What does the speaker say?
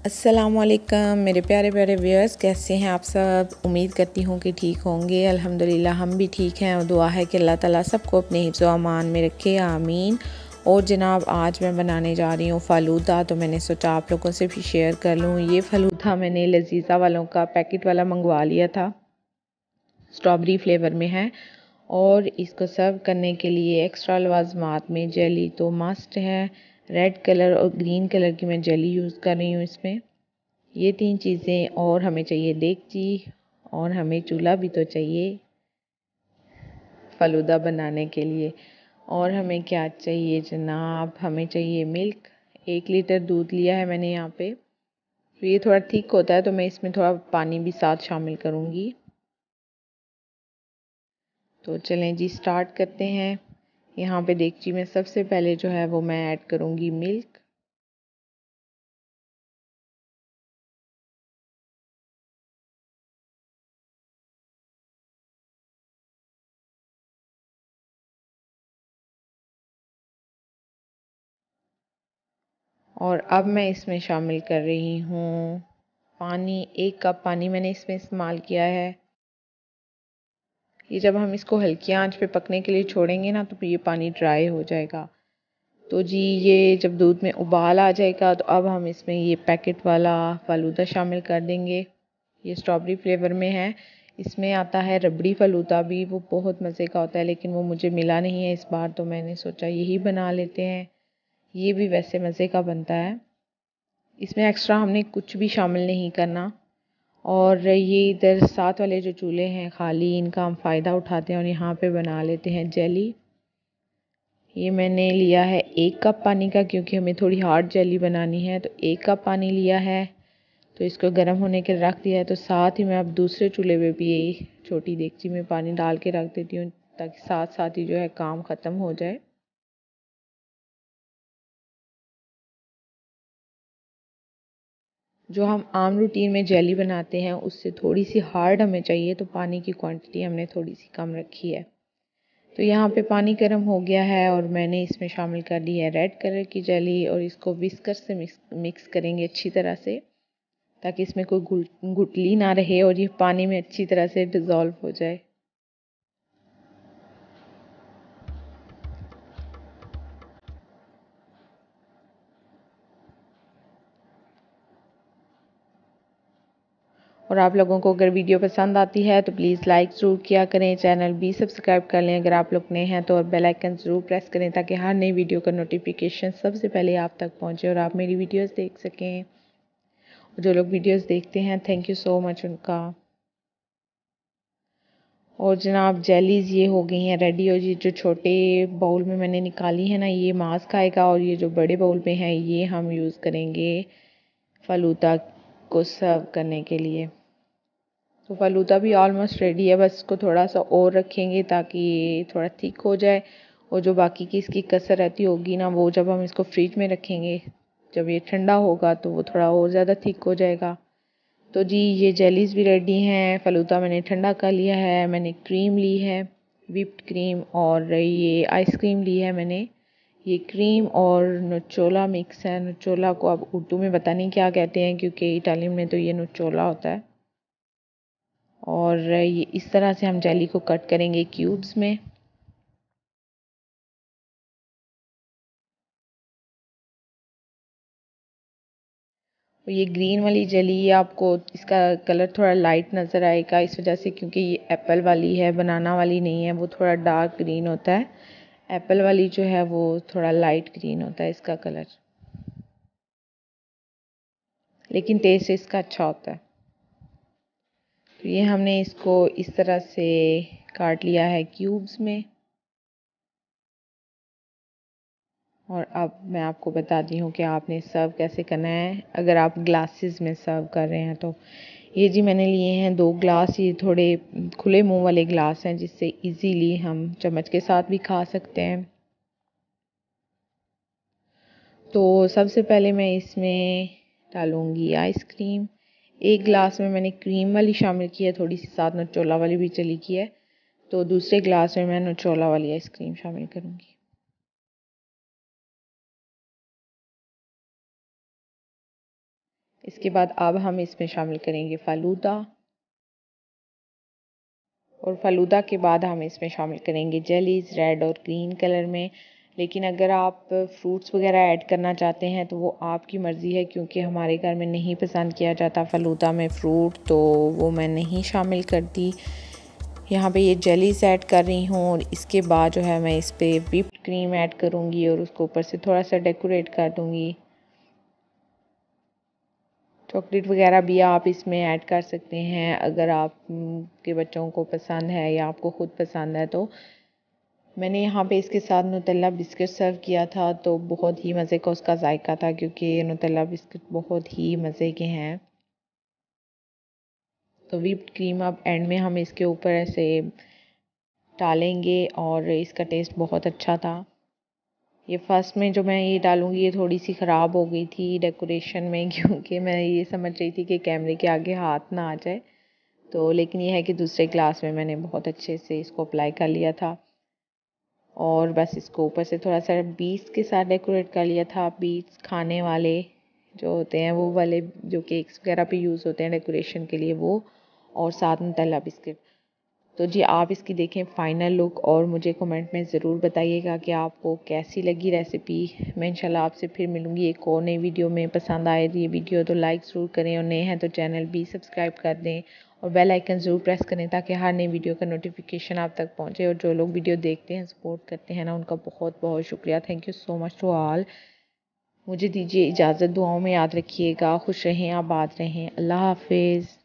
अस्सलामुअलैकुम मेरे प्यारे प्यारे व्यूअर्स, कैसे हैं आप सब। उम्मीद करती हूँ कि ठीक होंगे। अल्हम्दुलिल्लाह हम भी ठीक हैं और दुआ है कि अल्लाह ताला सबको अपने हिफ्ज़ व अमान में रखे, आमीन। और जनाब आज मैं बनाने जा रही हूँ फ़ालूदा, तो मैंने सोचा आप लोगों से भी शेयर कर लूँ। ये फ़ालूदा मैंने लजीज़ा वालों का पैकेट वाला मंगवा लिया था, स्ट्रॉबेरी फ्लेवर में है। और इसको सर्व करने के लिए एक्स्ट्रा लवाज़मात में जेली तो मस्ट है। रेड कलर और ग्रीन कलर की मैं जेली यूज़ कर रही हूँ इसमें। ये 3 चीज़ें, और हमें चाहिए देगची, और हमें चूल्हा भी तो चाहिए फ़ालूदा बनाने के लिए। और हमें क्या चाहिए जनाब, हमें चाहिए मिल्क। 1 लीटर दूध लिया है मैंने यहाँ पे। तो ये थोड़ा थिक होता है तो मैं इसमें थोड़ा पानी भी साथ शामिल करूँगी। तो चलें जी स्टार्ट करते हैं। यहाँ पे देगची में सबसे पहले जो है वो मैं ऐड करूँगी मिल्क। और अब मैं इसमें शामिल कर रही हूँ पानी। 1 कप पानी मैंने इसमें इस्तेमाल किया है। ये जब हम इसको हल्की आंच पे पकने के लिए छोड़ेंगे ना, तो ये पानी ड्राई हो जाएगा। तो जी ये जब दूध में उबाल आ जाएगा तो अब हम इसमें ये पैकेट वाला फ़ालूदा शामिल कर देंगे। ये स्ट्रॉबेरी फ्लेवर में है। इसमें आता है रबड़ी फ़ालूदा भी, वो बहुत मज़े का होता है, लेकिन वो मुझे मिला नहीं है इस बार, तो मैंने सोचा यही बना लेते हैं। ये भी वैसे मज़े का बनता है। इसमें एक्स्ट्रा हमने कुछ भी शामिल नहीं करना। और ये इधर साथ वाले जो चूल्हे हैं खाली, इनका हम फ़ायदा उठाते हैं और यहाँ पे बना लेते हैं जेली। ये मैंने लिया है 1 कप पानी का, क्योंकि हमें थोड़ी हार्ड जेली बनानी है। तो 1 कप पानी लिया है, तो इसको गर्म होने के रख दिया है। तो साथ ही मैं अब दूसरे चूल्हे पे भी यही छोटी देगची में पानी डाल के रख देती हूँ, ताकि साथ साथ ही जो है काम ख़त्म हो जाए। जो हम आम रूटीन में जेली बनाते हैं उससे थोड़ी सी हार्ड हमें चाहिए, तो पानी की क्वांटिटी हमने थोड़ी सी कम रखी है। तो यहाँ पे पानी गर्म हो गया है और मैंने इसमें शामिल कर दी है रेड कलर की जेली, और इसको विस्कर से मिक्स करेंगे अच्छी तरह से, ताकि इसमें कोई गुठली ना रहे और ये पानी में अच्छी तरह से डिज़ोल्व हो जाए। और आप लोगों को अगर वीडियो पसंद आती है तो प्लीज़ लाइक ज़रूर किया करें, चैनल भी सब्सक्राइब कर लें अगर आप लोग नए हैं तो, और बेल आइकन ज़रूर प्रेस करें ताकि हर नई वीडियो का नोटिफिकेशन सबसे पहले आप तक पहुंचे और आप मेरी वीडियोस देख सकें। जो लोग वीडियोस देखते हैं थैंक यू सो मच उनका। और जनाब जेलीज़ ये हो गई हैं रेडी। और ये जो छोटे बाउल में मैंने निकाली है ना, ये मास्क आएगा, और ये जो बड़े बाउल में है ये हम यूज़ करेंगे फ़ालूदा को सर्व करने के लिए। तो फ़ालूदा भी ऑलमोस्ट रेडी है, बस इसको थोड़ा सा और रखेंगे ताकि ये थोड़ा थिक हो जाए। और जो बाकी की इसकी कसर रहती होगी ना, वो जब हम इसको फ्रिज में रखेंगे, जब ये ठंडा होगा तो वो थोड़ा और ज़्यादा थिक हो जाएगा। तो जी ये जेलीज़ भी रेडी हैं। फ़ालूदा मैंने ठंडा कर लिया है। मैंने क्रीम ली है, व्हिप्ड क्रीम, और ये आइसक्रीम ली है मैंने। ये क्रीम और नोचोला मिक्स है। नोचोला को अब उर्दू में पता नहीं क्या कहते हैं, क्योंकि इटालियन में तो ये नोचोला होता है। और ये इस तरह से हम जेली को कट करेंगे क्यूब्स में। और ये ग्रीन वाली जेली, आपको इसका कलर थोड़ा लाइट नज़र आएगा इस वजह से, क्योंकि ये एप्पल वाली है, बनाना वाली नहीं है। वो थोड़ा डार्क ग्रीन होता है। एप्पल वाली जो है वो थोड़ा लाइट ग्रीन होता है इसका कलर, लेकिन टेस्ट इसका अच्छा होता है। तो ये हमने इसको इस तरह से काट लिया है क्यूब्स में। और अब मैं आपको बताती हूँ कि आपने सर्व कैसे करना है अगर आप ग्लासेस में सर्व कर रहे हैं तो। ये जी मैंने लिए हैं 2 ग्लास। ये थोड़े खुले मुंह वाले ग्लास हैं, जिससे इजीली हम चम्मच के साथ भी खा सकते हैं। तो सबसे पहले मैं इसमें डालूँगी आइसक्रीम। 1 ग्लास में मैंने क्रीम वाली शामिल की है, थोड़ी सी साथ नचोला वाली भी चली की है। तो दूसरे ग्लास में मैं नचोला वाली आइसक्रीम शामिल करूँगी। इसके बाद अब हम इसमें शामिल करेंगे फ़ालूदा, और फ़ालूदा के बाद हम इसमें शामिल करेंगे जेलीज़ रेड और ग्रीन कलर में। लेकिन अगर आप फ्रूट्स वगैरह ऐड करना चाहते हैं तो वो आपकी मर्ज़ी है, क्योंकि हमारे घर में नहीं पसंद किया जाता फ़ालूदा में फ़्रूट, तो वो मैं नहीं शामिल करती। यहाँ पे ये जेलीस ऐड कर रही हूँ और इसके बाद जो है मैं इस पर व्हिप्ड क्रीम ऐड करूँगी और उसको ऊपर से थोड़ा सा डेकोरेट कर दूँगी। चॉकलेट वगैरह भी आप इसमें ऐड कर सकते हैं अगर आप के बच्चों को पसंद है या आपको ख़ुद पसंद है। तो मैंने यहाँ पे इसके साथ नुटेला बिस्किट सर्व किया था, तो बहुत ही मज़े का उसका जायका था, क्योंकि नुटेला बिस्किट बहुत ही मज़े के हैं। तो व्हिप्ड क्रीम अब एंड में हम इसके ऊपर ऐसे डालेंगे और इसका टेस्ट बहुत अच्छा था। ये फर्स्ट में जो मैं ये डालूँगी ये थोड़ी सी ख़राब हो गई थी डेकोरेशन में, क्योंकि मैं ये समझ रही थी कि कैमरे के आगे हाथ ना आ जाए। तो लेकिन ये है कि दूसरे ग्लास में मैंने बहुत अच्छे से इसको अप्लाई कर लिया था और बस इसको ऊपर से थोड़ा सा बीट्स के साथ डेकोरेट कर लिया था। बीट्स खाने वाले जो होते हैं, वो वाले जो केक्स वगैरह पे यूज़ होते हैं डेकोरेशन के लिए, वो, और साथ में नुटेला बिस्किट। तो जी आप इसकी देखें फ़ाइनल लुक और मुझे कमेंट में ज़रूर बताइएगा कि आपको कैसी लगी रेसिपी। मैं इंशाल्लाह आपसे फिर मिलूँगी एक और नई वीडियो में। पसंद आए ये वीडियो तो लाइक ज़रूर करें और नए हैं तो चैनल भी सब्सक्राइब कर दें और बेल आइकन ज़रूर प्रेस करें ताकि हर नई वीडियो का नोटिफिकेशन आप तक पहुँचे। और जो लोग वीडियो देखते हैं, सपोर्ट करते हैं ना, उनका बहुत बहुत शुक्रिया। Thank you so much to all. मुझे दीजिए इजाज़त, दुआओं में याद रखिएगा। खुश रहें, आबाद रहें। अल्लाह हाफिज़।